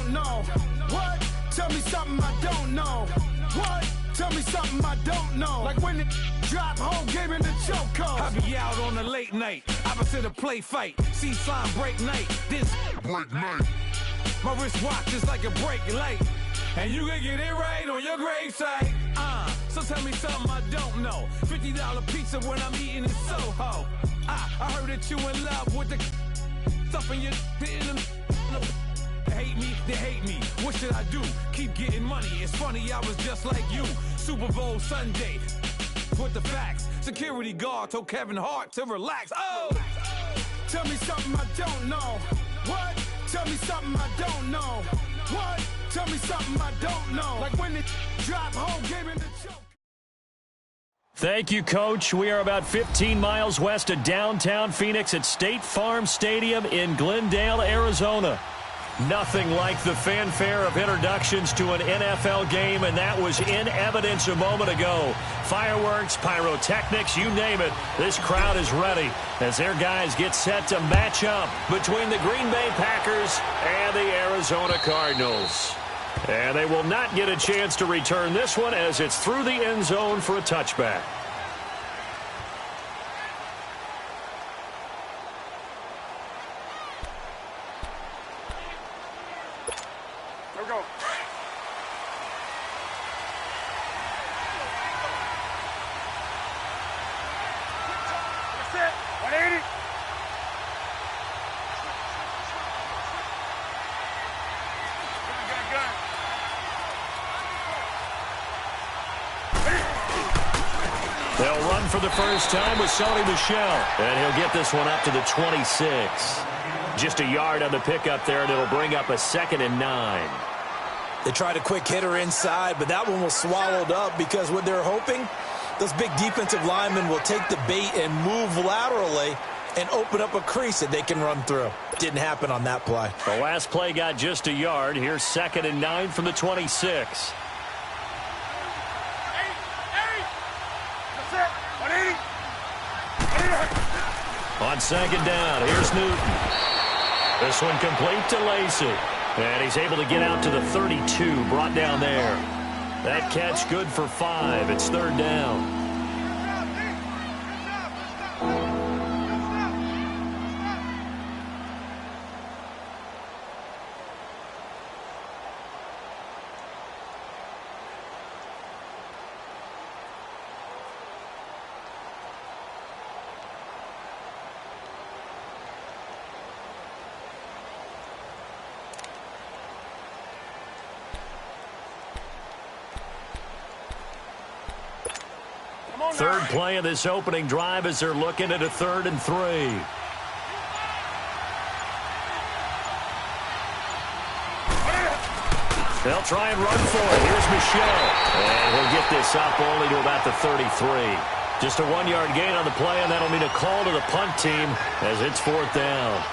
don't know. What? Tell me something I don't know. What? Tell me something I don't know. Like when it drop, whole game in the chokehold. I be out on a late night, opposite a play fight. See slime break night, this break night. My wristwatch is like a brake light, and you can get it right on your gravesite. So tell me something I don't know. $50 pizza when I'm eating in Soho. I heard that you in love with the stuff in your hate me, they hate me. What should I do? Keep getting money. It's funny, I was just like you. Super Bowl Sunday with the facts. Security guard told Kevin Hart to relax. Oh! Tell me something I don't know. What? Tell me something I don't know. What? Tell me something I don't know. Like when it drop, whole game in the choke. Thank you, Coach. We are about 15 miles west of downtown Phoenix at State Farm Stadium in Glendale, Arizona. Nothing like the fanfare of introductions to an NFL game, and that was in evidence a moment ago. Fireworks, pyrotechnics, you name it. This crowd is ready as their guys get set to match up between the Green Bay Packers and the Arizona Cardinals. And they will not get a chance to return this one as it's through the end zone for a touchback. Here we go. That's it. 180. They'll run for the first time with Sony Michel, and he'll get this one up to the 26. Just a yard on the pickup there, and it'll bring up a 2nd and 9. They tried a quick hitter inside, but that one was swallowed up because what they're hoping, those big defensive linemen will take the bait and move laterally and open up a crease that they can run through. Didn't happen on that play. The last play got just a yard. Here's 2nd and 9 from the 26. On 2nd down, here's Newton. This one complete to Lacey. And he's able to get out to the 32, brought down there. That catch good for 5. It's 3rd down. Third play of this opening drive as they're looking at a 3rd and 3. They'll try and run for it. Here's Michel. And he'll get this up only to about the 33. Just a 1-yard gain on the play, and that'll mean a call to the punt team as it's 4th down.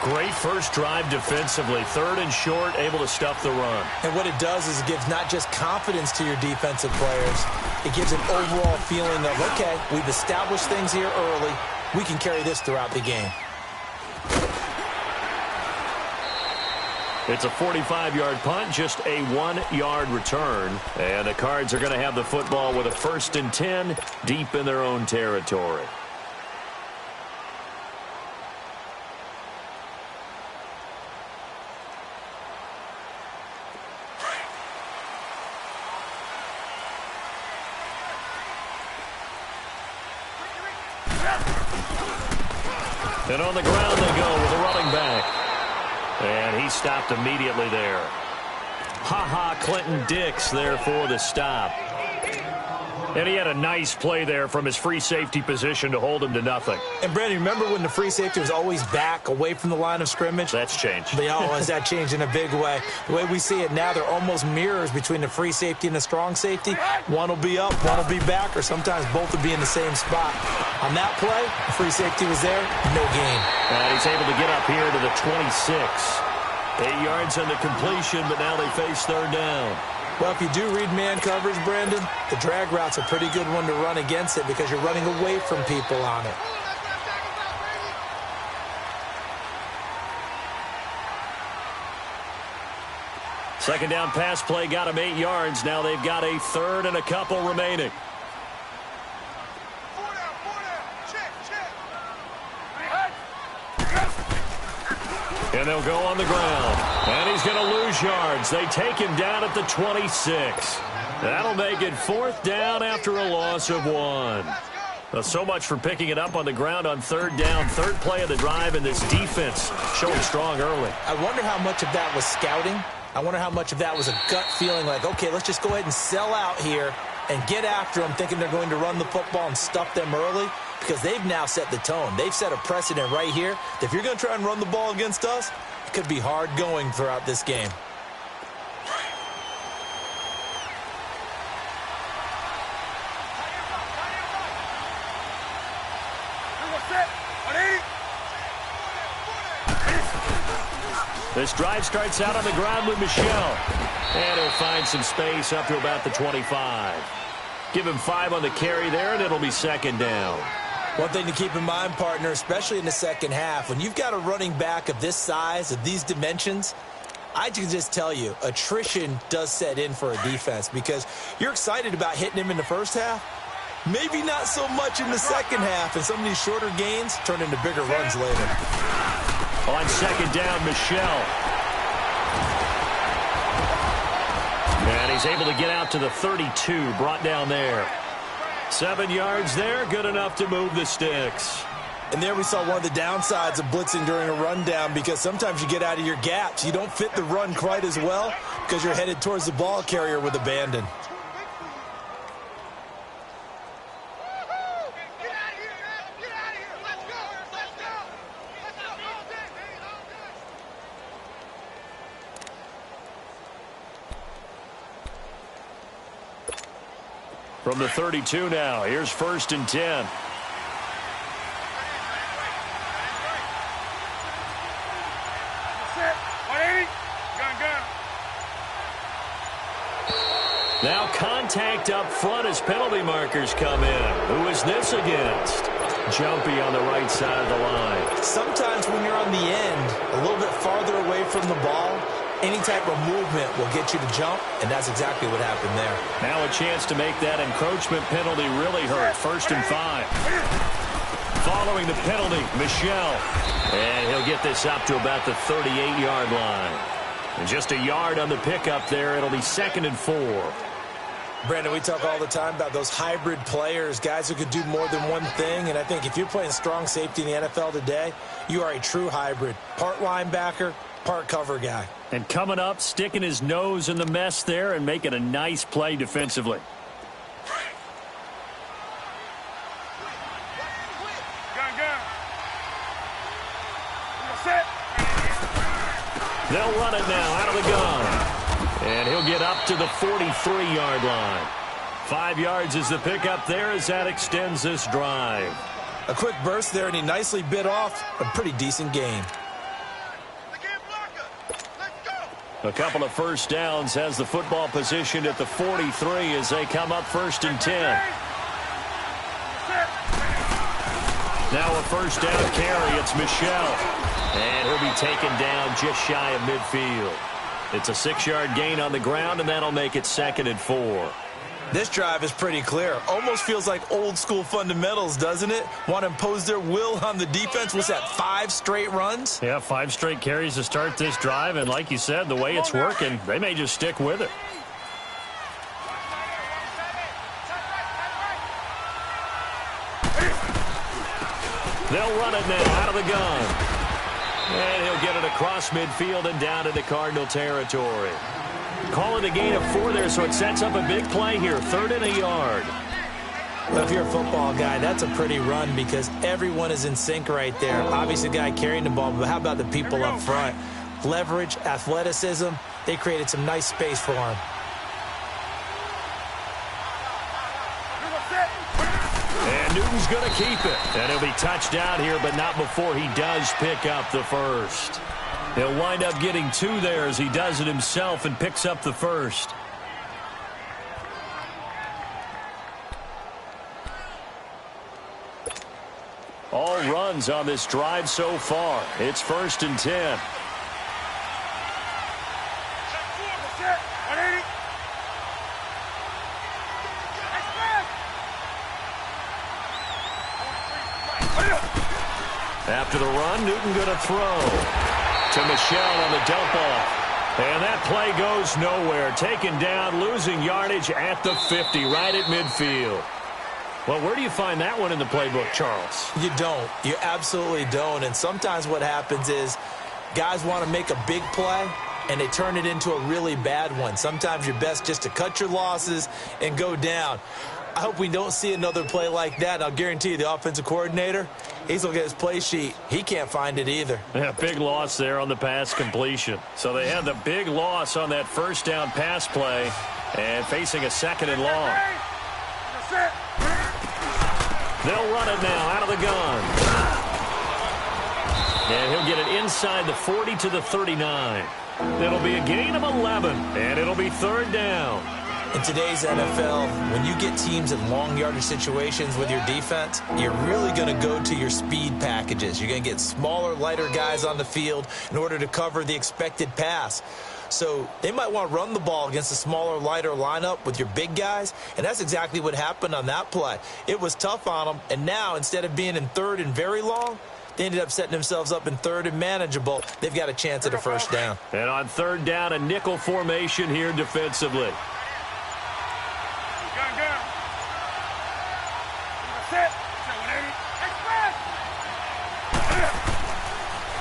Great first drive defensively. 3rd and short, able to stuff the run. And what it does is it gives not just confidence to your defensive players, it gives an overall feeling of, okay, we've established things here early. We can carry this throughout the game. It's a 45-yard punt, just a 1-yard return. And the Cards are going to have the football with a 1st and 10 deep in their own territory. And on the ground they go with a running back. And he stopped immediately there. Clinton Dix there for the stop. And he had a nice play there from his free safety position to hold him to nothing. And, Brandon, remember when the free safety was always back away from the line of scrimmage? That's changed. Has that changed in a big way? The way we see it now, they're almost mirrors between the free safety and the strong safety. One will be up, one will be back, or sometimes both will be in the same spot. On that play, the free safety was there, no gain. And he's able to get up here to the 26. 8 yards on the completion, but now they face 3rd down. Well, if you do read man coverage, Brandon, the drag route's a pretty good one to run against it because you're running away from people on it. Second down pass play got them 8 yards. Now they've got a third and a couple remaining. And they'll go on the ground. And he's going to lose yards. They take him down at the 26. That'll make it 4th down after a loss of 1. Well, so much for picking it up on the ground on 3rd down. 3rd play of the drive, and this defense showing strong early. I wonder how much of that was scouting. I wonder how much of that was a gut feeling like, okay, let's just go ahead and sell out here and get after them, thinking they're going to run the football and stuff them early, because they've now set the tone. They've set a precedent right here. If you're going to try and run the ball against us, it could be hard going throughout this game. This drive starts out on the ground with Michel. And he'll find some space up to about the 25. Give him 5 on the carry there, and it'll be 2nd down. One thing to keep in mind, partner, especially in the second half, when you've got a running back of this size, of these dimensions, I can just tell you, attrition does set in for a defense, because you're excited about hitting him in the first half. Maybe not so much in the second half, and some of these shorter gains turn into bigger runs later. On 2nd down, Michel. And he's able to get out to the 32, brought down there. 7 yards there, good enough to move the sticks. And there we saw one of the downsides of blitzing during a rundown, because sometimes you get out of your gaps. You don't fit the run quite as well because you're headed towards the ball carrier with abandon. From the 32 now, here's 1st and 10. Now contact up front as penalty markers come in. Who is this against? Jumpy on the right side of the line. Sometimes when you're on the end, a little bit farther away from the ball, any type of movement will get you to jump, and that's exactly what happened there. Now a chance to make that encroachment penalty really hurt. 1st and 5. Following the penalty, Michel. And he'll get this up to about the 38-yard line. And just a yard on the pickup there. It'll be 2nd and 4. Brandon, we talk all the time about those hybrid players, guys who could do more than one thing. And I think if you're playing strong safety in the NFL today, you are a true hybrid. Part linebacker, part cover guy. And coming up, sticking his nose in the mess there and making a nice play defensively. They'll run it now out of the gun. And he'll get up to the 43-yard line. 5 yards is the pickup there as that extends this drive. A quick burst there, and he nicely bit off a pretty decent gain. A couple of 1st downs, has the football positioned at the 43 as they come up 1st and 10. Now a 1st down carry. It's Michel. And he'll be taken down just shy of midfield. It's a 6-yard gain on the ground, and that'll make it 2nd and 4. This drive is pretty clear. Almost feels like old school fundamentals, doesn't it? Want to impose their will on the defense. What's that, 5 straight runs? Yeah, 5 straight carries to start this drive. And like you said, the way it's working, they may just stick with it. They'll run it now out of the gun. And he'll get it across midfield and down into Cardinal territory. Calling a gain of 4 there, so it sets up a big play here. 3rd and a yard. Well, if you're a football guy, that's a pretty run because everyone is in sync right there. Obviously, the guy carrying the ball, but how about the people up front? Leverage, athleticism, they created some nice space for him. And Newton's going to keep it. And he'll be touched down here, but not before he does pick up the 1st. He'll wind up getting 2 there as he does it himself and picks up the 1st. All runs on this drive so far. It's 1st and 10. After the run, Newton going to throw to Michelle on the dump off. And that play goes nowhere. Taken down, losing yardage at the 50, right at midfield. Well, where do you find that one in the playbook, Charles? You don't. You absolutely don't. And sometimes what happens is guys want to make a big play, and they turn it into a really bad one. Sometimes you're best just to cut your losses and go down. I hope we don't see another play like that. I'll guarantee you the offensive coordinator, he's looking at his play sheet. He can't find it either. Yeah, big loss there on the pass completion. So they had the big loss on that first down pass play and facing a second and long. They'll run it now out of the gun. And he'll get it inside the 40 to the 39. It'll be a gain of 11, and it'll be third down. In today's NFL, when you get teams in long yardage situations with your defense, you're really going to go to your speed packages. You're going to get smaller, lighter guys on the field in order to cover the expected pass. So they might want to run the ball against a smaller, lighter lineup with your big guys, and that's exactly what happened on that play. It was tough on them, and now instead of being in third and very long, they ended up setting themselves up in third and manageable. They've got a chance at a first down. And on third down, a nickel formation here defensively.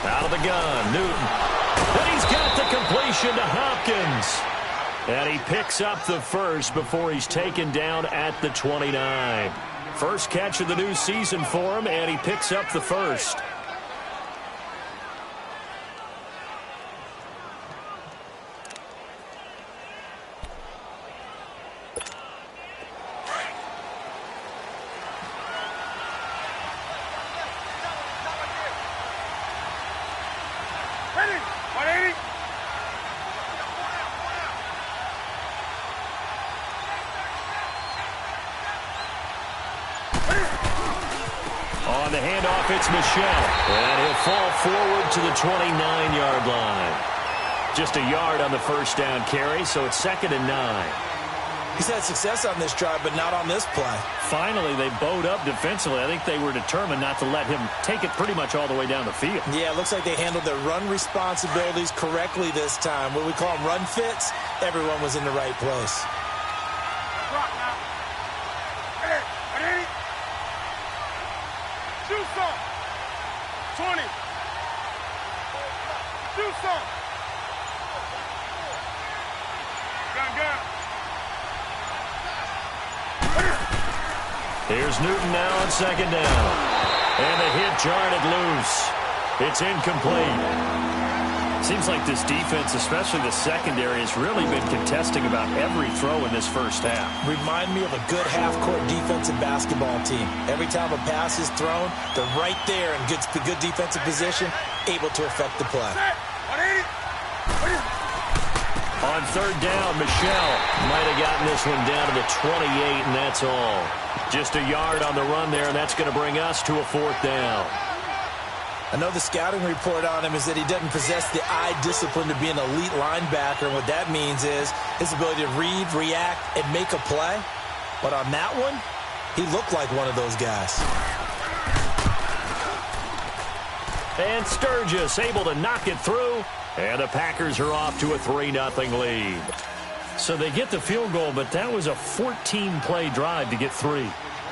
Out of the gun, Newton. And he's got the completion to Hopkins. And he picks up the first before he's taken down at the 29. First catch of the new season for him, and he picks up the first. On the handoff, it's Michelle. And he'll fall forward to the 29-yard line. Just a yard on the first down carry, so it's 2nd and 9. He's had success on this drive, but not on this play. Finally, they bowed up defensively. I think they were determined not to let him take it pretty much all the way down the field. Yeah, it looks like they handled their run responsibilities correctly this time. What we call them run fits, everyone was in the right place. Do some. 20. Do some. Gun. Here's Newton now on 2nd down. And the hit jarred it loose. It's incomplete. Seems like this defense, especially the secondary, has really been contesting about every throw in this first half. Remind me of a good half-court defensive basketball team. Every time a pass is thrown, they're right there in good defensive position, able to affect the play. On third down, Michelle might have gotten this one down to the 28, and that's all. Just a yard on the run there, and that's going to bring us to a 4th down. I know the scouting report on him is that he doesn't possess the eye discipline to be an elite linebacker, and what that means is his ability to read, react, and make a play. But on that one, he looked like one of those guys. And Sturgis able to knock it through, and the Packers are off to a 3-0 lead. So they get the field goal, but that was a 14-play drive to get 3.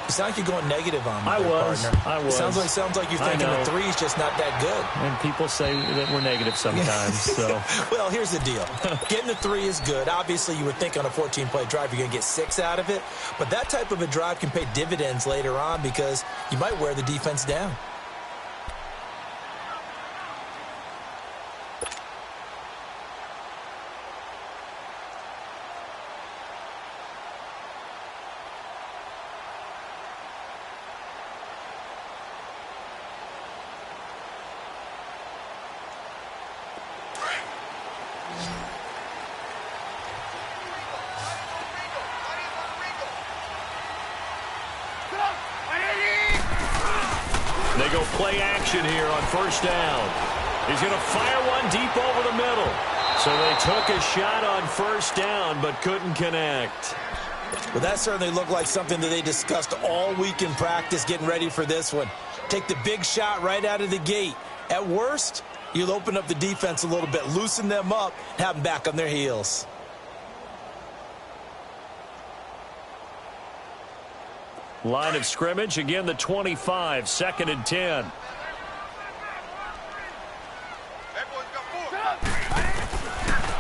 You sound like you're going negative on me, partner. I was. It sounds like you're thinking the 3's just not that good. And people say that we're negative sometimes. So, well, here's the deal. Getting the 3 is good. Obviously, you would think on a 14-play drive you're going to get 6 out of it. But that type of a drive can pay dividends later on because you might wear the defense down. They go play action here on first down. He's going to fire one deep over the middle. So they took a shot on first down but couldn't connect. Well, that certainly looked like something that they discussed all week in practice getting ready for this one. Take the big shot right out of the gate. At worst, you'll open up the defense a little bit, loosen them up, and have them back on their heels. Line of scrimmage, again the 25, 2nd and 10.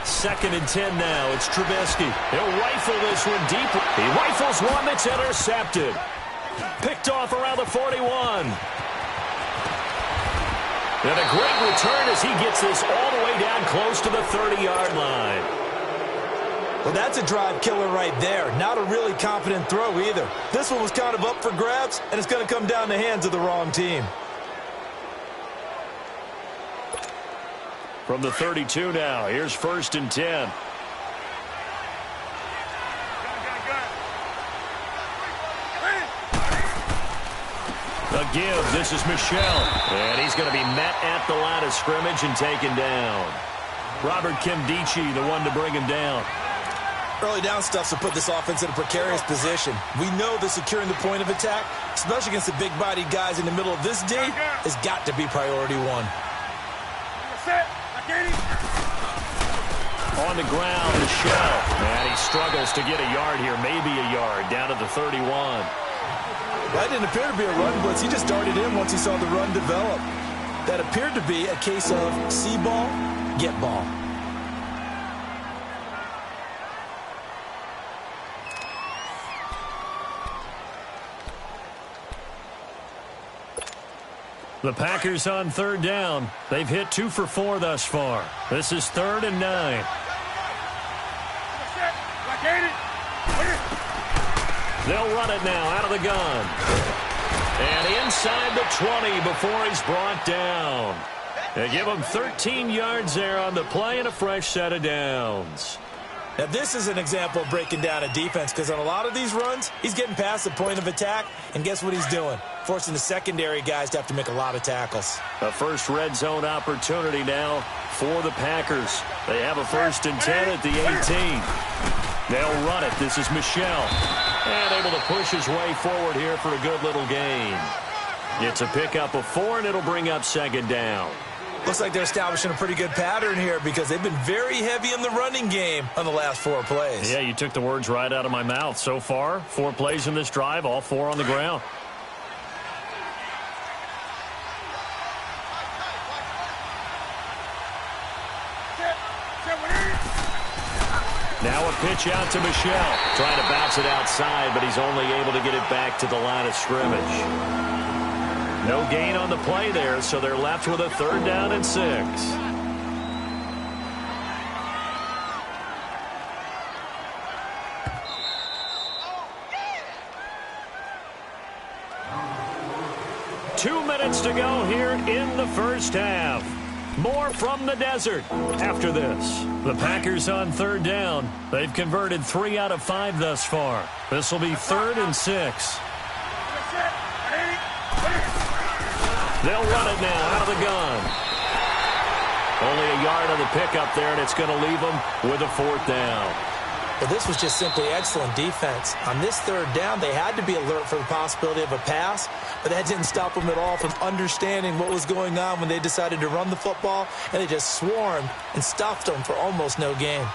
Second and 10 now. It's Trubisky. He'll rifle this one deep. He rifles one that's intercepted. Picked off around the 41. And a great return as he gets this all the way down close to the 30-yard line. Well, that's a drive killer right there. Not a really confident throw either. This one was kind of up for grabs, and it's going to come down the hands of the wrong team. From the 32 now, here's 1st and 10. A give, this is Michel. And he's going to be met at the line of scrimmage and taken down. Robert Kimdichie, the one to bring him down. Early down stuff to put this offense in a precarious position. We know that securing the point of attack, especially against the big-bodied guys in the middle of this D, has got to be priority one. On the ground, Michel. And he struggles to get a yard here, maybe a yard, down to the 31. That didn't appear to be a run blitz. He just darted in once he saw the run develop. That appeared to be a case of see ball, get ball. The Packers on 3rd down. They've hit 2 for 4 thus far. This is 3rd and 9. They'll run it now out of the gun. And inside the 20 before he's brought down. They give him 13 yards there on the play and a fresh set of downs. Now, this is an example of breaking down a defense because on a lot of these runs, he's getting past the point of attack, and guess what he's doing? Forcing the secondary guys to have to make a lot of tackles. A first red zone opportunity now for the Packers. They have a 1st and 10 at the 18. They'll run it. This is Michel. And able to push his way forward here for a good little gain. It's a pickup of 4, and it'll bring up 2nd down. Looks like they're establishing a pretty good pattern here because they've been very heavy in the running game on the last 4 plays. Yeah, you took the words right out of my mouth. So far, 4 plays in this drive, all 4 on the ground. Now a pitch out to Michel. Trying to bounce it outside, but he's only able to get it back to the line of scrimmage. No gain on the play there, so they're left with a 3rd down and 6. Two minutes to go here in the first half. More from the desert after this. The Packers on 3rd down. They've converted 3 out of 5 thus far. This will be 3rd and 6. They'll run it now out of the gun. Only a yard on the pickup there, and it's going to leave them with a 4th down. But this was just simply excellent defense. On this 3rd down, they had to be alert for the possibility of a pass, but that didn't stop them at all from understanding what was going on when they decided to run the football, and they just swarmed and stuffed them for almost no gain.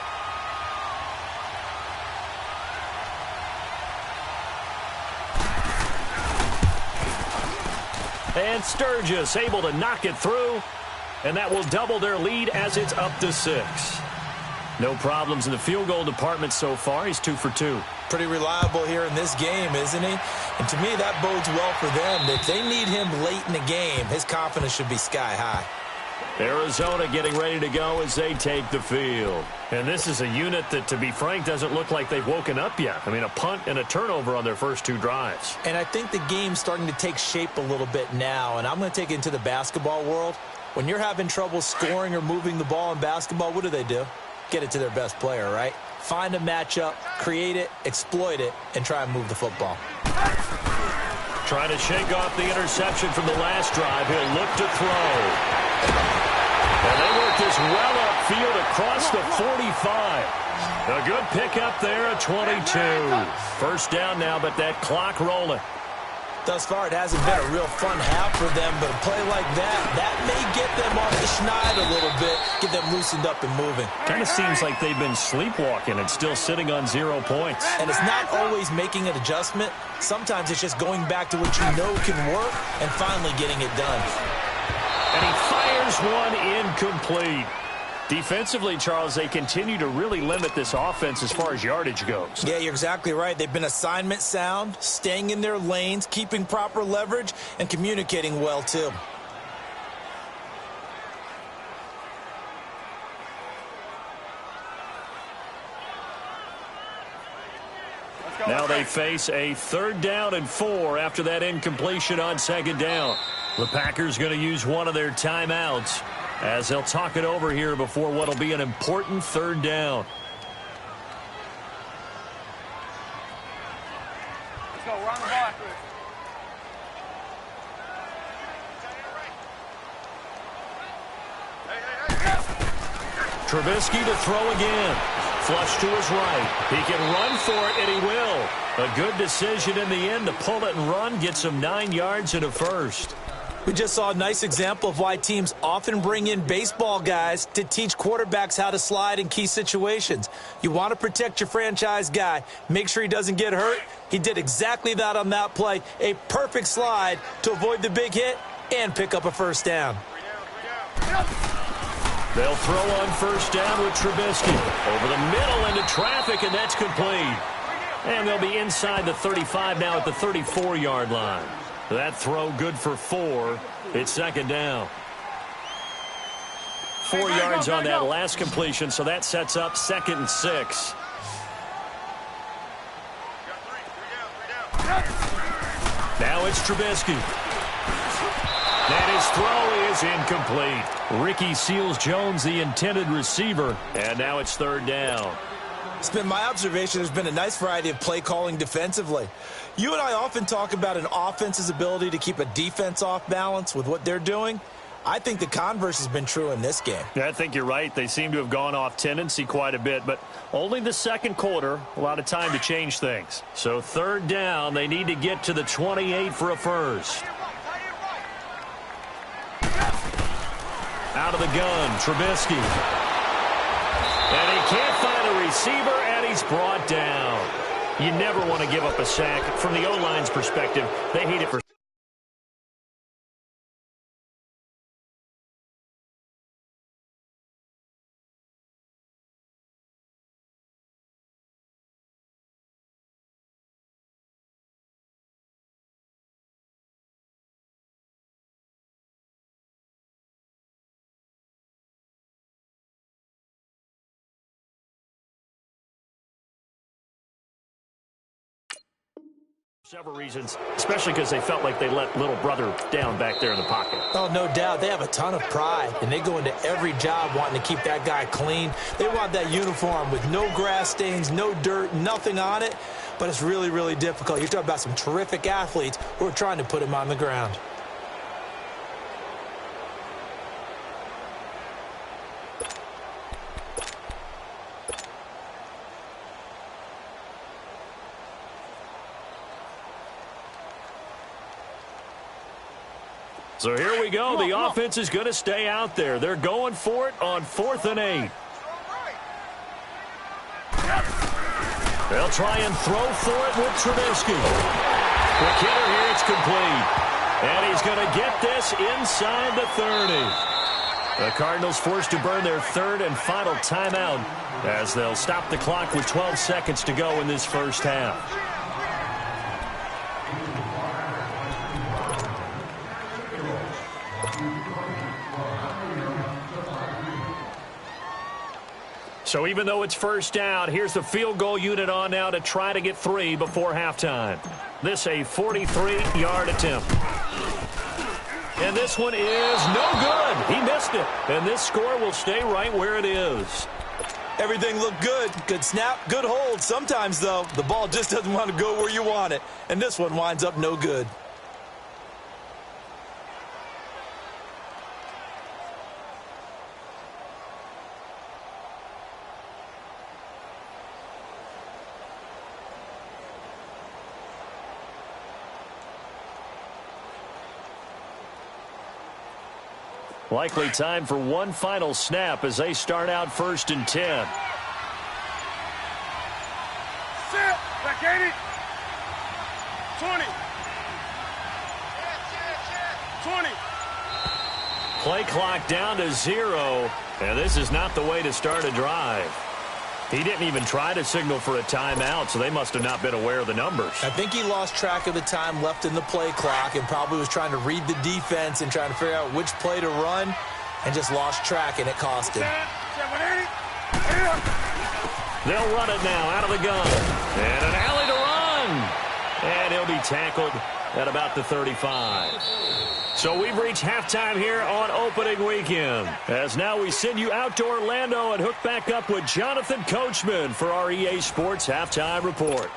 And Sturgis able to knock it through, and that will double their lead as it's up to 6. No problems in the field goal department so far. He's 2 for 2. Pretty reliable here in this game, isn't he? And to me, that bodes well for them. If they need him late in the game, his confidence should be sky high. Arizona getting ready to go as they take the field. And this is a unit that, to be frank, doesn't look like they've woken up yet. I mean, a punt and a turnover on their first 2 drives. And I think the game's starting to take shape a little bit now, and I'm going to take it into the basketball world. When you're having trouble scoring or moving the ball in basketball, what do? Get it to their best player, right? Find a matchup, create it, exploit it, and try and move the football. Trying to shake off the interception from the last drive. He'll look to throw. And they work this well upfield across the 45. A good pickup there at 22. First down now, but that clock rolling. Thus far, it hasn't been a real fun half for them, but a play like that may get them off the schneid a little bit, get them loosened up and moving. Kind of seems like they've been sleepwalking and still sitting on 0 points. And it's not always making an adjustment. Sometimes it's just going back to what you know can work and finally getting it done. And he fires one incomplete. Defensively, Charles, they continue to really limit this offense as far as yardage goes. Yeah, you're exactly right. They've been assignment sound, staying in their lanes, keeping proper leverage, and communicating well, too. Now they face a 3rd down and 4 after that incompletion on 2nd down. The Packers going to use one of their timeouts as they'll talk it over here before what will be an important 3rd down. Let's go, run the ball. Trubisky to throw again. Flush to his right. He can run for it, and he will. A good decision in the end to pull it and run, gets him 9 yards and a first. We just saw a nice example of why teams often bring in baseball guys to teach quarterbacks how to slide in key situations. You want to protect your franchise guy. Make sure he doesn't get hurt. He did exactly that on that play. A perfect slide to avoid the big hit and pick up a 1st down. They'll throw on 1st down with Trubisky. Over the middle into traffic, and that's complete. And they'll be inside the 35 now at the 34-yard line. That throw good for 4. It's 2nd down. 4 yards on that last completion, so that sets up 2nd and 6. Now it's Trubisky. And his throw is incomplete. Ricky Seals-Jones, the intended receiver, and now it's 3rd down. It's been my observation there's been a nice variety of play calling defensively. You and I often talk about an offense's ability to keep a defense off balance with what they're doing. I think the converse has been true in this game. Yeah, I think you're right. They seem to have gone off tendency quite a bit, but only the 2nd quarter, a lot of time to change things. So 3rd down, they need to get to the 28 for a first. Out of the gun, Trubisky. And he can't find a receiver, and he's brought down. You never want to give up a sack. From the O-line's perspective, they hate it for. Several reasons, especially because they felt like they let little brother down back there in the pocket. Oh, no doubt. They have a ton of pride, and they go into every job wanting to keep that guy clean. They want that uniform with no grass stains, no dirt, nothing on it. But it's really, really difficult. You're talking about some terrific athletes who are trying to put him on the ground. So here we go. The offense is going to stay out there. They're going for it on 4th and 8. They'll try and throw for it with Trubisky. Quick hitter here. It's complete. And he's going to get this inside the 30. The Cardinals forced to burn their 3rd and final timeout as they'll stop the clock with 12 seconds to go in this first half. So even though it's 1st down, here's the field goal unit on now to try to get 3 before halftime. This a 43-yard attempt. And this one is no good. He missed it. And this score will stay right where it is. Everything looked good. Good snap, good hold. Sometimes, though, the ball just doesn't want to go where you want it. And this one winds up no good. Likely time for one final snap as they start out 1st and 10. Set. Back 80. 20. 20. Play clock down to 0, and this is not the way to start a drive. He didn't even try to signal for a timeout, so they must have not been aware of the numbers. I think he lost track of the time left in the play clock and probably was trying to read the defense and trying to figure out which play to run and just lost track, and it cost him. They'll run it now out of the gun. And an alley to run. And he'll be tackled at about the 35. So we've reached halftime here on opening weekend. As now we send you out to Orlando and hook back up with Jonathan Coachman for our EA Sports Halftime Report.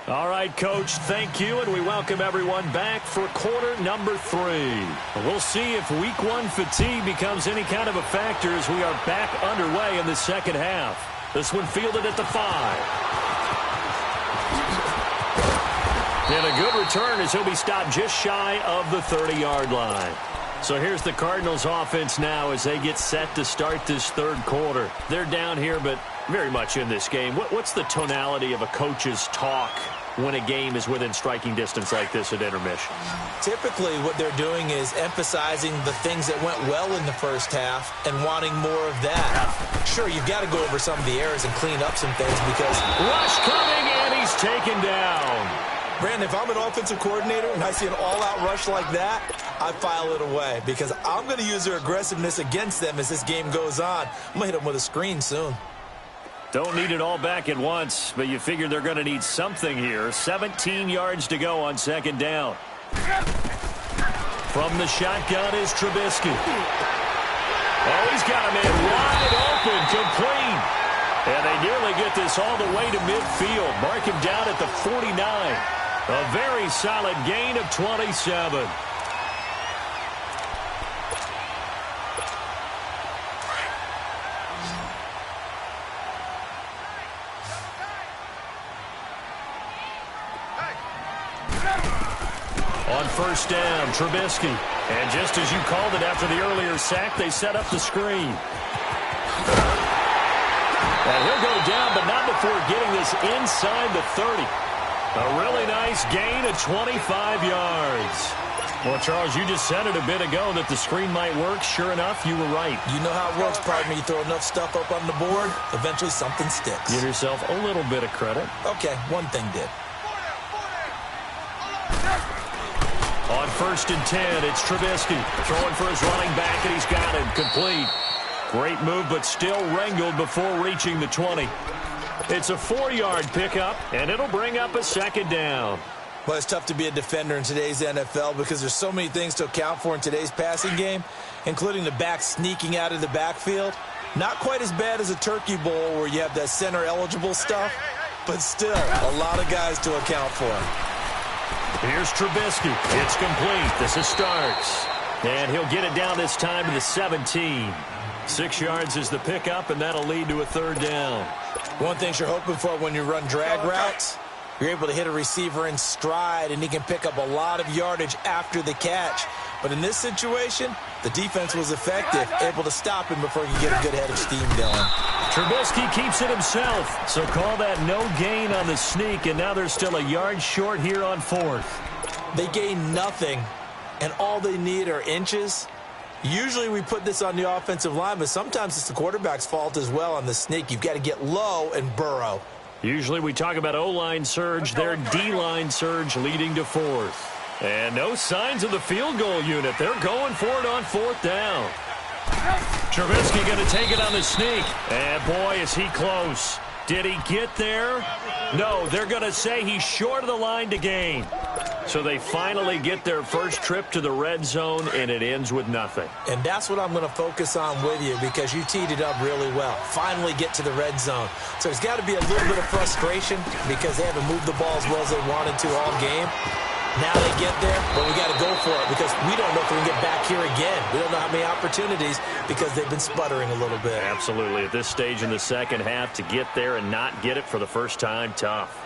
All right, Coach, thank you, and we welcome everyone back for quarter number 3. We'll see if week 1 fatigue becomes any kind of a factor as we are back underway in the second half. This one fielded at the 5. And a good return as he'll be stopped just shy of the 30-yard line. So here's the Cardinals offense now as they get set to start this third quarter. They're down here, but very much in this game. What's the tonality of a coach's talk when a game is within striking distance like this at intermission? Typically what they're doing is emphasizing the things that went well in the first half and wanting more of that. Sure, you've got to go over some of the errors and clean up some things because... Rush coming, and he's taken down. Brandon, if I'm an offensive coordinator and I see an all-out rush like that, I file it away because I'm going to use their aggressiveness against them as this game goes on. I'm going to hit them with a screen soon. Don't need it all back at once, but you figure they're going to need something here. 17 yards to go on second down. From the shotgun is Trubisky. Oh, he's got a man wide open, complete. And they nearly get this all the way to midfield. Mark him down at the 49. A very solid gain of 27. On first down, Trubisky. And just as you called it after the earlier sack, they set up the screen. And he'll go down, but not before getting this inside the 30. A really nice gain of 25 yards. Well, Charles, you just said it a bit ago that the screen might work. Sure enough, you were right. You know how it works, partner. You throw enough stuff up on the board, eventually something sticks. Give yourself a little bit of credit. Okay, one thing did. On first and 10, it's Trubisky throwing for his running back, and he's got it. Complete. Great move, but still wrangled before reaching the 20. It's a 4-yard pickup, and it'll bring up a second down. Well, it's tough to be a defender in today's NFL because there's so many things to account for in today's passing game, including the back sneaking out of the backfield. Not quite as bad as a turkey bowl where you have that center-eligible stuff, but still a lot of guys to account for. Here's Trubisky. It's complete. This is Starks. And he'll get it down this time to the 17. 6 yards is the pickup, and that'll lead to a third down. One thing you're hoping for when you run drag routes, you're able to hit a receiver in stride, and he can pick up a lot of yardage after the catch. But in this situation, the defense was effective, able to stop him before he could get a good head of steam going. Trubisky keeps it himself, so call that no gain on the sneak, and now they're still a yard short here on fourth. They gain nothing, and all they need are inches. Usually we put this on the offensive line, but sometimes it's the quarterback's fault as well on the sneak. You've got to get low and burrow. Usually we talk about O-line surge, their D-line surge leading to fourth. And no signs of the field goal unit. They're going for it on fourth down. Trubisky going to take it on the sneak. And boy, is he close. Did he get there? No, they're going to say he's short of the line to gain. So they finally get their first trip to the red zone, and it ends with nothing. And that's what I'm going to focus on with you because you teed it up really well. Finally get to the red zone. So there's got to be a little bit of frustration because they haven't moved the ball as well as they wanted to all game. Now they get there, but we got to go for it because we don't know if we can get back here again. We don't know how many opportunities because they've been sputtering a little bit. Absolutely. At this stage in the second half, to get there and not get it for the first time, tough.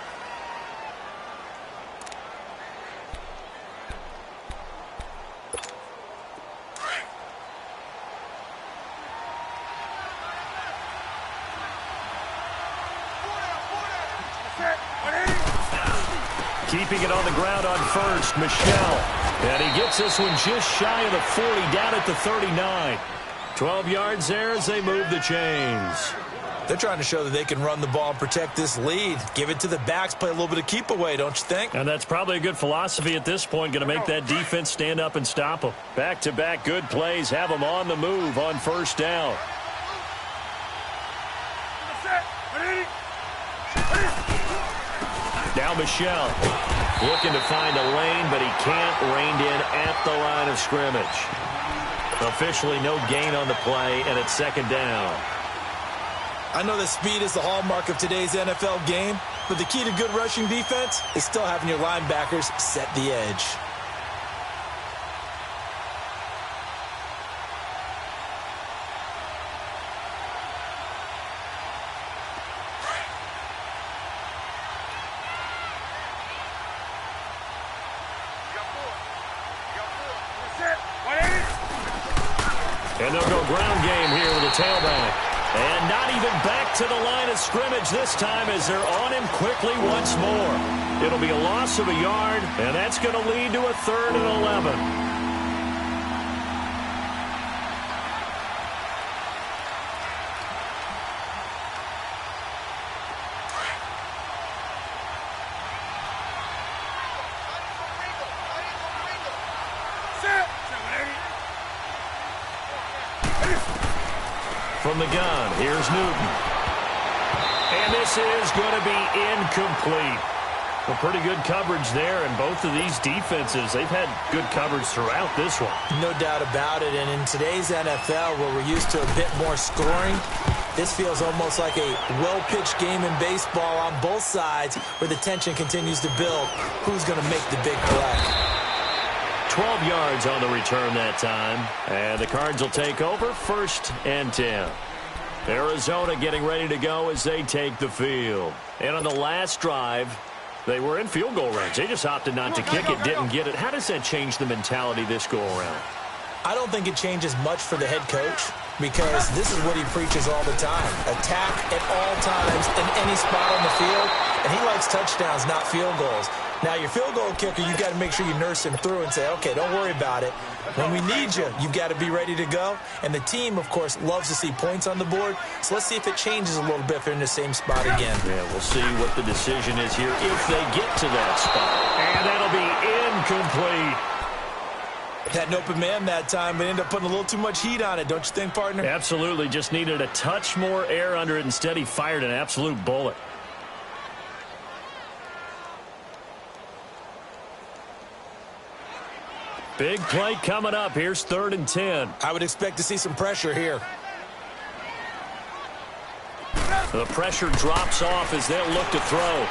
Keeping it on the ground on first, Michelle. And he gets this one just shy of the 40, down at the 39. 12 yards there as they move the chains. They're trying to show that they can run the ball and protect this lead. Give it to the backs, play a little bit of keep away, don't you think? And that's probably a good philosophy at this point, going to make that defense stand up and stop them. Back-to-back good plays, have them on the move on first down. Now Michelle looking to find a lane, but he can't, reined in at the line of scrimmage. Officially no gain on the play, and it's second down. I know that speed is the hallmark of today's NFL game, but the key to good rushing defense is still having your linebackers set the edge. And they'll go ground game here with a tailback. And not even back to the line of scrimmage this time as they're on him quickly once more. It'll be a loss of a yard, and that's going to lead to a 3rd and 11. From the gun, here's Newton. And this is going to be incomplete. Well, pretty good coverage there, and both of these defenses, they've had good coverage throughout this one. No doubt about it, and in today's NFL, where we're used to a bit more scoring, this feels almost like a well-pitched game in baseball on both sides where the tension continues to build. Who's going to make the big play? 12 yards on the return that time. And the Cards will take over 1st and 10. Arizona getting ready to go as they take the field. And on the last drive, they were in field goal range. They just opted not to kick it, didn't get it. How does that change the mentality this go-around? I don't think it changes much for the head coach because this is what he preaches all the time. Attack at all times in any spot on the field, and he likes touchdowns, not field goals. Now, your field goal kicker, you've got to make sure you nurse him through and say, okay, don't worry about it. When we need you, you've got to be ready to go. And the team, of course, loves to see points on the board. So let's see if it changes a little bit if they're in the same spot again. Yeah, we'll see what the decision is here if they get to that spot. And that'll be incomplete. Had an open man that time, but ended up putting a little too much heat on it, don't you think, partner? Absolutely. Just needed a touch more air under it. Instead, he fired an absolute bullet. Big play coming up. Here's 3rd and 10. I would expect to see some pressure here. The pressure drops off as they'll look to throw.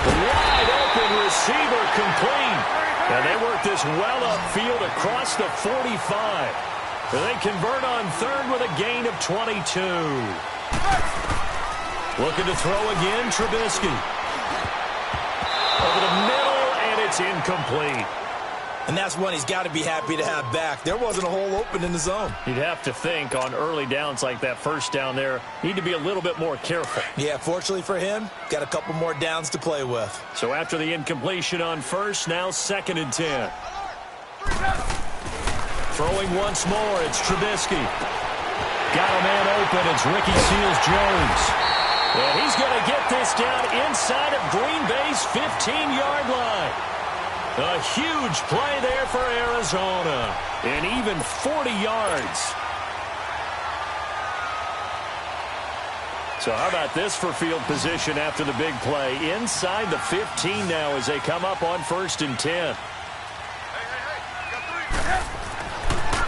Wide open receiver complete. And they work this well upfield across the 45. They convert on 3rd with a gain of 22. Looking to throw again, Trubisky. Over the middle, and it's incomplete. And that's one he's got to be happy to have back. There wasn't a hole open in the zone. You'd have to think on early downs like that first down there, need to be a little bit more careful. Yeah, fortunately for him, got a couple more downs to play with. So after the incompletion on first, now 2nd and 10. Throwing once more, it's Trubisky. Got a man open, it's Ricky Seals-Jones. And he's going to get this down inside of Green Bay's 15-yard line. A huge play there for Arizona. And even 40 yards. So how about this for field position after the big play? Inside the 15 now as they come up on 1st and 10.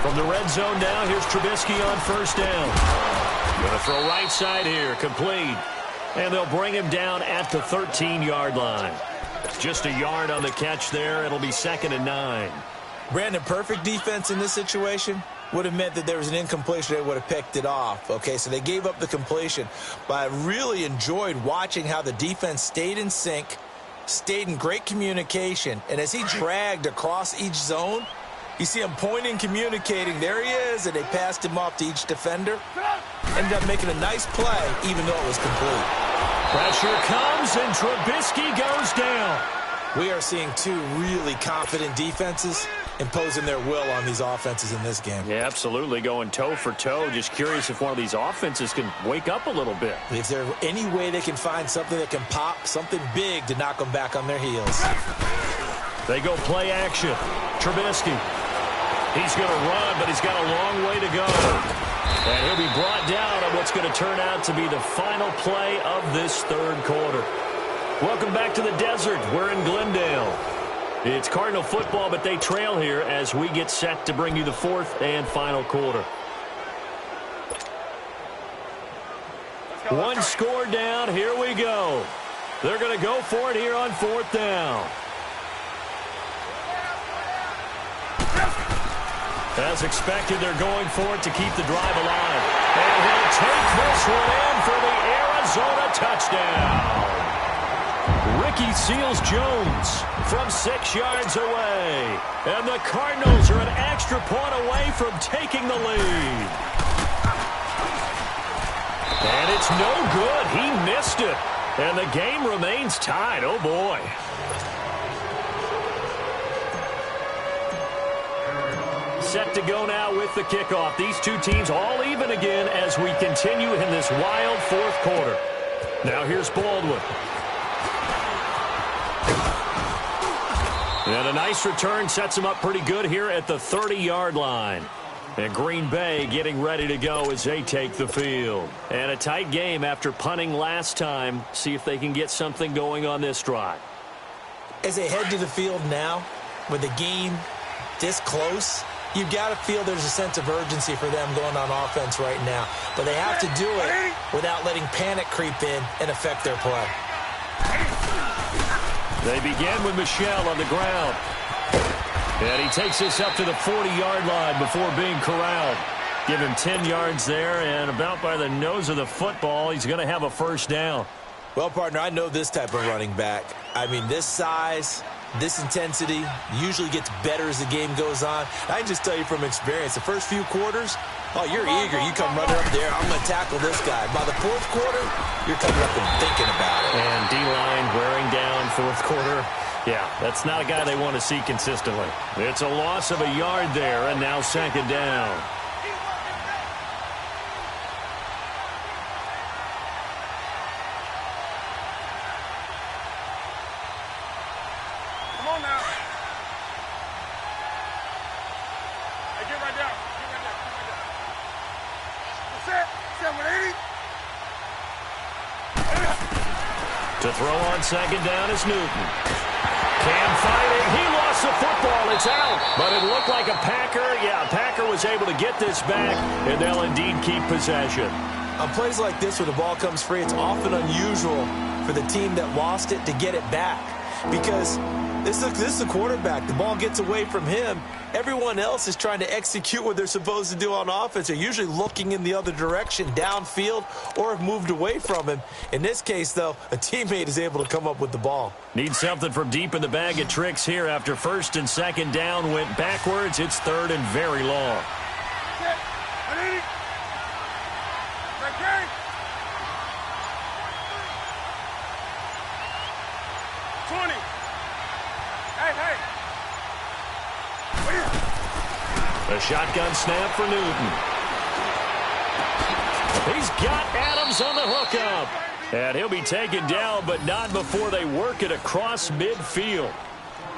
From the red zone now, here's Trubisky on 1st down. Going to throw right side here, complete. And they'll bring him down at the 13-yard line. Just a yard on the catch there. It'll be 2nd and 9. Brandon, perfect defense in this situation would have meant that there was an incompletion. They would have picked it off. Okay, so they gave up the completion. But I really enjoyed watching how the defense stayed in sync, stayed in great communication. And as he dragged across each zone, you see him pointing, communicating. There he is, and they passed him off to each defender. Ended up making a nice play, even though it was complete. Pressure comes, and Trubisky goes down. We are seeing two really confident defenses imposing their will on these offenses in this game. Yeah, absolutely, going toe for toe. Just curious if one of these offenses can wake up a little bit. If there's any way they can find something that can pop, something big to knock them back on their heels. They go play action. Trubisky. He's going to run, but he's got a long way to go. And he'll be brought down on what's going to turn out to be the final play of this third quarter. Welcome back to the desert. We're in Glendale. It's Cardinal football, but they trail here as we get set to bring you the fourth and final quarter. One score down. Here we go. They're going to go for it here on fourth down. As expected, they're going for it to keep the drive alive. And he'll take this one in for the Arizona touchdown. Ricky Seals-Jones from 6 yards away. And the Cardinals are an extra point away from taking the lead. And it's no good. He missed it. And the game remains tied. Oh, boy. Set to go now with the kickoff. These two teams all even again as we continue in this wild fourth quarter. Now here's Baldwin. And a nice return sets him up pretty good here at the 30-yard line. And Green Bay getting ready to go as they take the field. And a tight game after punting last time. See if they can get something going on this drive. As they head to the field now, with the game this close, you've got to feel there's a sense of urgency for them going on offense right now. But they have to do it without letting panic creep in and affect their play. They begin with Michel on the ground. And he takes this up to the 40-yard line before being corralled. Give him 10 yards there, and about by the nose of the football, he's going to have a first down. Well, partner, I know this type of running back. I mean, this size, this intensity usually gets better as the game goes on. I can just tell you from experience, the first few quarters, oh, you're eager. You come running up there, I'm going to tackle this guy. By the fourth quarter, you're coming up and thinking about it. And D-line wearing down fourth quarter. Yeah, that's not a guy they want to see consistently. It's a loss of a yard there, and now second down. Come on now. Hey, get right down. Get right down. Get right down. Set. Set with 80. To throw on second down is Newton. Cam fighting. He lost the football. It's out. But it looked like a Packer. Yeah, Packer was able to get this back, and they'll indeed keep possession. On plays like this where the ball comes free, it's often unusual for the team that lost it to get it back. Because this is the quarterback. The ball gets away from him. Everyone else is trying to execute what they're supposed to do on offense. They're usually looking in the other direction, downfield, or have moved away from him. In this case, though, a teammate is able to come up with the ball. Need something from deep in the bag of tricks here after first and second down went backwards. It's third and very long. A shotgun snap for Newton. He's got Adams on the hookup. And he'll be taken down, but not before they work it across midfield.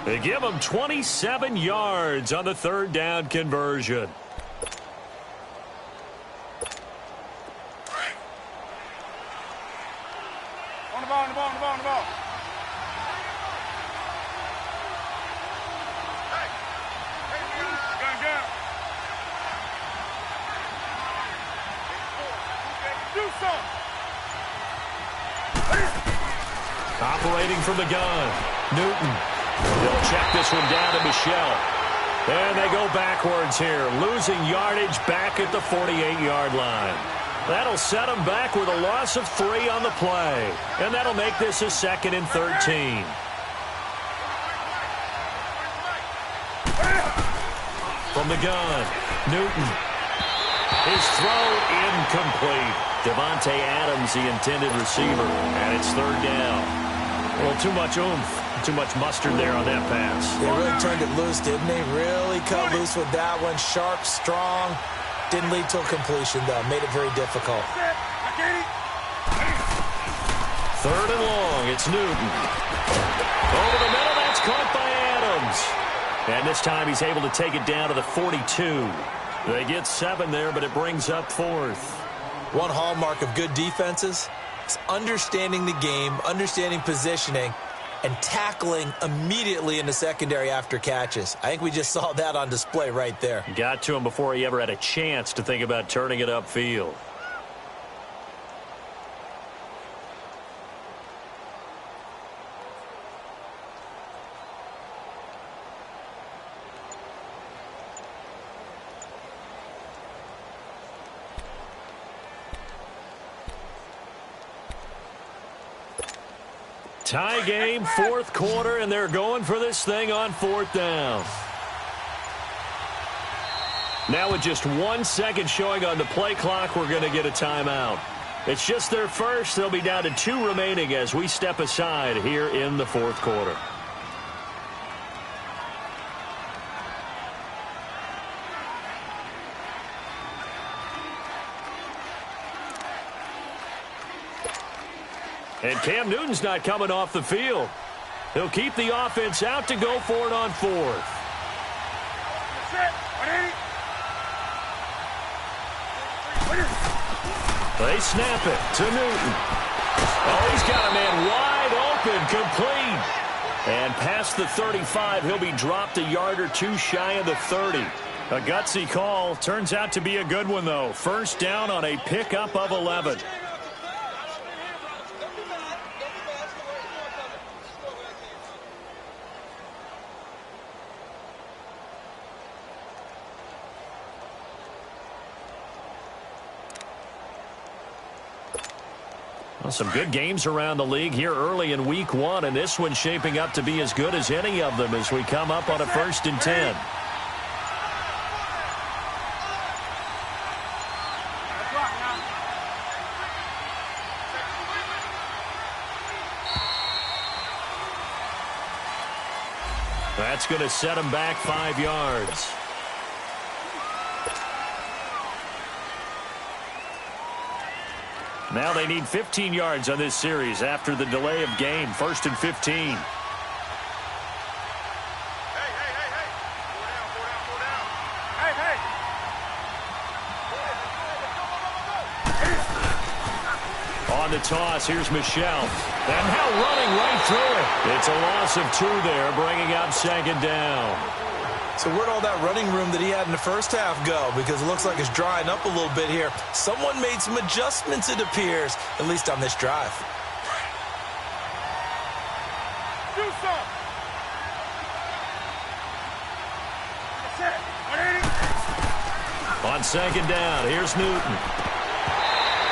They give him 27 yards on the third down conversion. On the ball, on the ball, on the ball, on the ball. Operating from the gun, Newton. They'll check this one down to Michel. And they go backwards here, losing yardage back at the 48-yard line. That'll set them back with a loss of 3 on the play. And that'll make this a 2nd and 13. From the gun, Newton. His throw incomplete. Devontae Adams, the intended receiver, and it's third down. Well, too much oomph, too much mustard there on that pass. They really turned it loose, didn't they? Really cut loose with that one. Sharp, strong. Didn't lead to a completion, though. Made it very difficult. Third and long. It's Newton. Over the middle. That's caught by Adams. And this time he's able to take it down to the 42. They get 7 there, but it brings up fourth. One hallmark of good defenses is understanding the game, understanding positioning, and tackling immediately in the secondary after catches. I think we just saw that on display right there. Got to him before he ever had a chance to think about turning it upfield. Tie game, fourth quarter, and they're going for this thing on fourth down. Now with just 1 second showing on the play clock, we're going to get a timeout. It's just their first. They'll be down to 2 remaining as we step aside here in the fourth quarter. And Cam Newton's not coming off the field. He'll keep the offense out to go for it on fourth. They snap it to Newton. Oh, he's got a man wide open, complete. And past the 35, he'll be dropped a yard or 2 shy of the 30. A gutsy call. Turns out to be a good one, though. First down on a pickup of 11. Well, some good games around the league here early in week 1, and this one's shaping up to be as good as any of them as we come up on a 1st and 10. That's going to set him back 5 yards. Now they need 15 yards on this series after the delay of game. 1st and 15. On the toss, here's Michelle. And now running right through it. It's a loss of 2 there, bringing up 2nd down. So where'd all that running room that he had in the first half go? Because it looks like it's drying up a little bit here. Someone made some adjustments, it appears, at least on this drive. Do some. On 2nd down, here's Newton.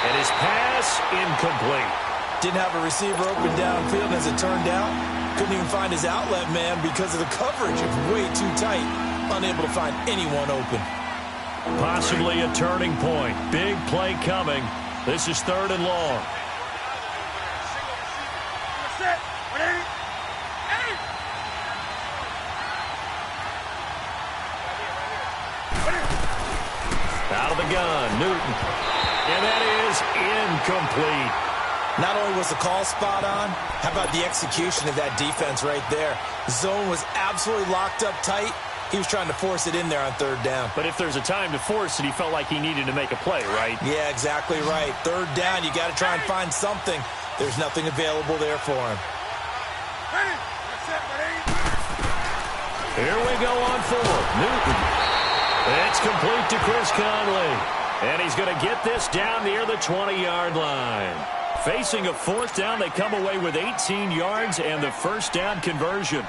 And his pass incomplete. Didn't have a receiver open downfield, and as it turned out, couldn't even find his outlet man because of the coverage. It was way too tight. Unable to find anyone open. Possibly a turning point. Big play coming. This is 3rd and long. Out of the gun, Newton. And that is incomplete. Not only was the call spot on, how about the execution of that defense right there? Zone was absolutely locked up tight. He was trying to force it in there on 3rd down. But if there's a time to force it, he felt like he needed to make a play, right? Yeah, exactly right. 3rd down, you got to try and find something. There's nothing available there for him. Here we go on 4th. Newton. It's complete to Chris Conley. And he's going to get this down near the 20-yard line. Facing a 4th down, they come away with 18 yards and the 1st down conversion.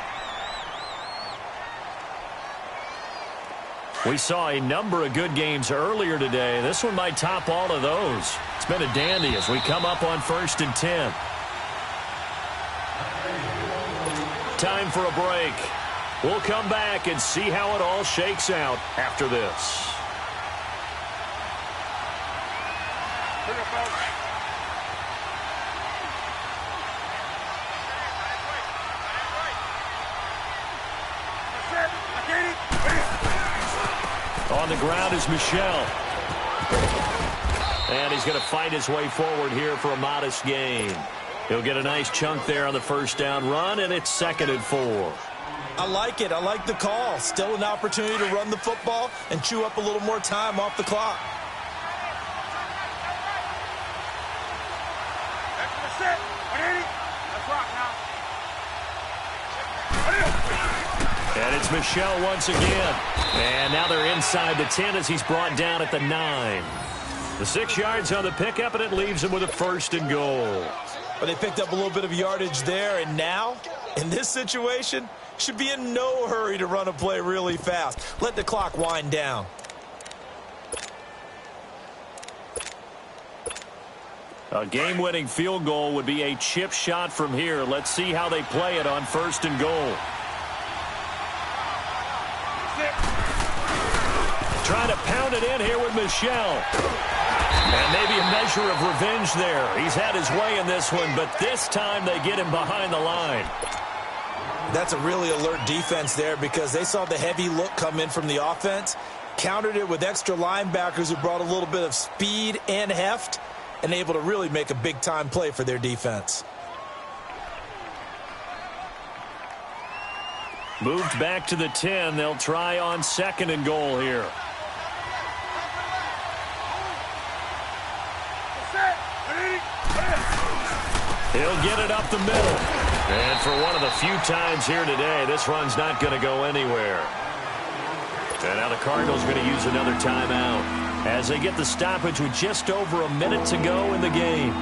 We saw a number of good games earlier today. This one might top all of those. It's been a dandy as we come up on 1st and 10. Time for a break. We'll come back and see how it all shakes out after this. On the ground is Michel. And he's going to fight his way forward here for a modest gain. He'll get a nice chunk there on the first down run, and it's 2nd and 4. I like it. I like the call. Still an opportunity to run the football and chew up a little more time off the clock. And it's Michel once again. And now they're inside the 10 as he's brought down at the 9. The 6 yards on the pickup, and it leaves him with a 1st and goal. But they picked up a little bit of yardage there, and now, in this situation, should be in no hurry to run a play really fast. Let the clock wind down. A game-winning field goal would be a chip shot from here. Let's see how they play it on 1st and goal. Trying to pound it in here with Michel. And maybe a measure of revenge there. He's had his way in this one, but this time they get him behind the line. That's a really alert defense there because they saw the heavy look come in from the offense, countered it with extra linebackers who brought a little bit of speed and heft, and able to really make a big-time play for their defense. Moved back to the 10. They'll try on 2nd and goal here. He'll get it up the middle. And for one of the few times here today, this run's not going to go anywhere. And now the Cardinals going to use another timeout as they get the stoppage with just over a minute to go in the game.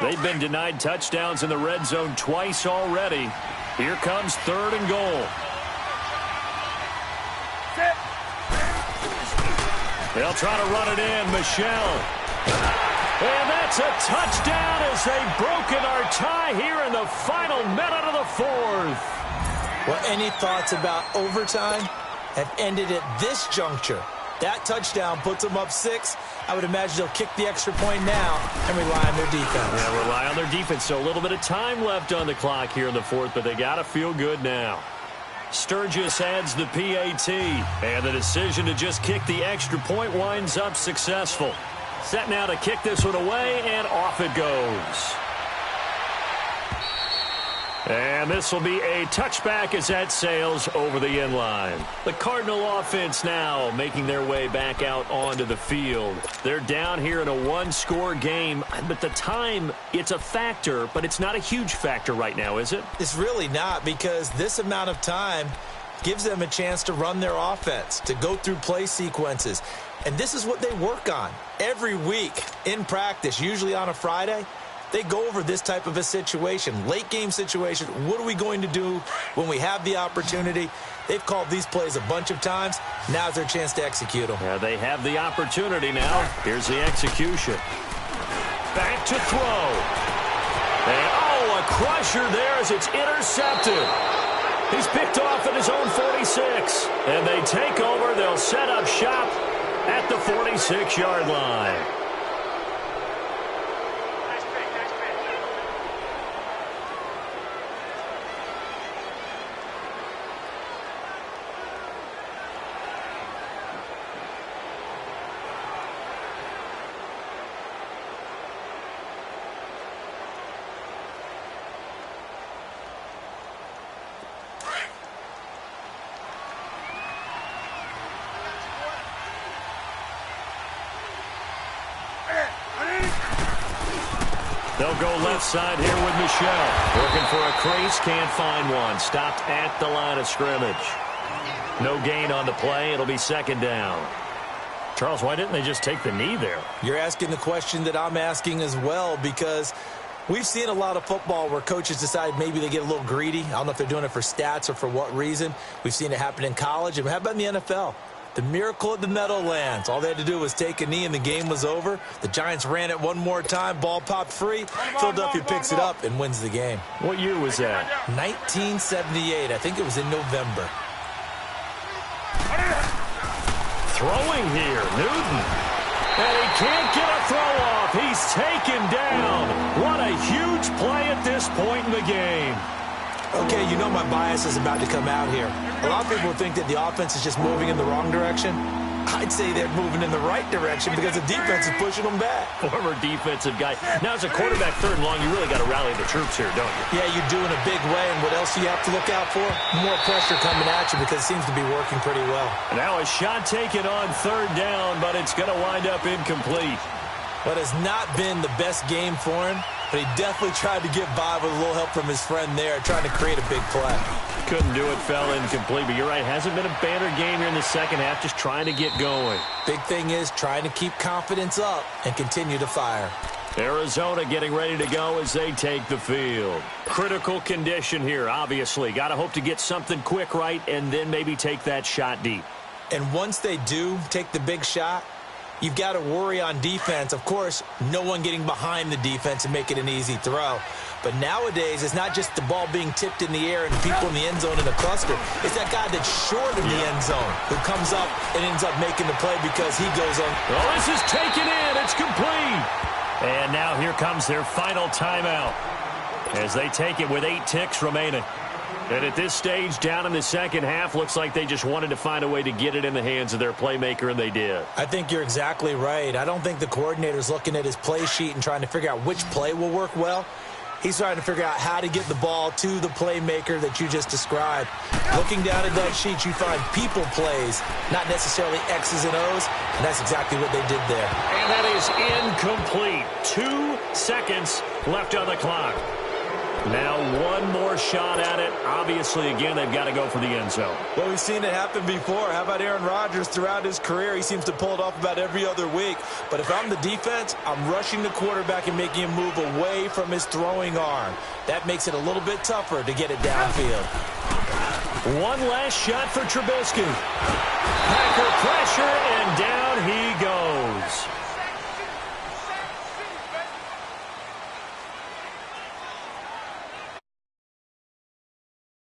They've been denied touchdowns in the red zone twice already. Here comes 3rd and goal. They'll try to run it in. Michel. And that's a touchdown as they've broken our tie here in the final minute of the 4th. Well, any thoughts about overtime have ended at this juncture. That touchdown puts them up 6. I would imagine they'll kick the extra point now and rely on their defense. Yeah, rely on their defense. So a little bit of time left on the clock here in the 4th, but they got to feel good now. Sturgis adds the PAT, and the decision to just kick the extra point winds up successful. Set now to kick this one away, and off it goes. And this will be a touchback as that sails over the end line. The Cardinal offense now making their way back out onto the field. They're down here in a 1-score game, but the time, it's a factor, but it's not a huge factor right now, is it? It's really not, because this amount of time gives them a chance to run their offense, to go through play sequences. And this is what they work on every week in practice, usually on a Friday. They go over this type of a situation, late game situation. What are we going to do when we have the opportunity? They've called these plays a bunch of times. Now's their chance to execute them. Yeah, they have the opportunity now. Here's the execution. Back to throw. And, a crusher there as it's intercepted. He's picked off at his own 46. And they take over. They'll set up shop at the 46-yard line. They'll go left side here with Michel. Looking for a crease, can't find one. Stopped at the line of scrimmage. No gain on the play. It'll be 2nd down. Charles, why didn't they just take the knee there? You're asking the question that I'm asking as well, because we've seen a lot of football where coaches decide maybe they get a little greedy. I don't know if they're doing it for stats or for what reason. We've seen it happen in college. And how about in the NFL? The miracle at the Meadowlands. All they had to do was take a knee and the game was over. The Giants ran it one more time. Ball popped free. Philadelphia picks it up and wins the game. What year was that? 1978. I think it was in November. throwing here. Newton. And he can't get a throw off. He's taken down. What a huge play at this point in the game. Okay, you know my bias is about to come out here. A lot of people think that the offense is just moving in the wrong direction. I'd say they're moving in the right direction because the defense is pushing them back. Former defensive guy. Now, as a quarterback, third and long, you really got to rally the troops here, don't you? Yeah, you do in a big way. And what else do you have to look out for? More pressure coming at you because it seems to be working pretty well. And now a shot taken on third down, but it's going to wind up incomplete. But it's not been the best game for him, but he definitely tried to get by with a little help from his friend there, trying to create a big play. Couldn't do it, fell incomplete, but you're right, hasn't been a banner game here in the second half, just trying to get going. Big thing is trying to keep confidence up and continue to fire. Arizona getting ready to go as they take the field. Critical condition here, obviously. Got to hope to get something quick right and then maybe take that shot deep. And once they do take the big shot, you've got to worry on defense. Of course, no one getting behind the defense and make it an easy throw. But nowadays, it's not just the ball being tipped in the air and people in the end zone in a cluster. It's that guy that's short of the end zone who comes up and ends up making the play because he goes on. Well, this is taken in. It's complete. And now here comes their final timeout as they take it with 8 ticks remaining. And at this stage, down in the second half, looks like they just wanted to find a way to get it in the hands of their playmaker, and they did. I think you're exactly right. I don't think the coordinator's looking at his play sheet and trying to figure out which play will work well. He's trying to figure out how to get the ball to the playmaker that you just described. Looking down at that sheet, you find people plays, not necessarily X's and O's, and that's exactly what they did there. And that is incomplete. 2 seconds left on the clock. Now one more shot at it. Obviously, again, they've got to go for the end zone. Well, we've seen it happen before. How about Aaron Rodgers throughout his career? He seems to pull it off about every other week. But if I'm the defense, I'm rushing the quarterback and making him move away from his throwing arm. That makes it a little bit tougher to get it downfield. One last shot for Trubisky. Packers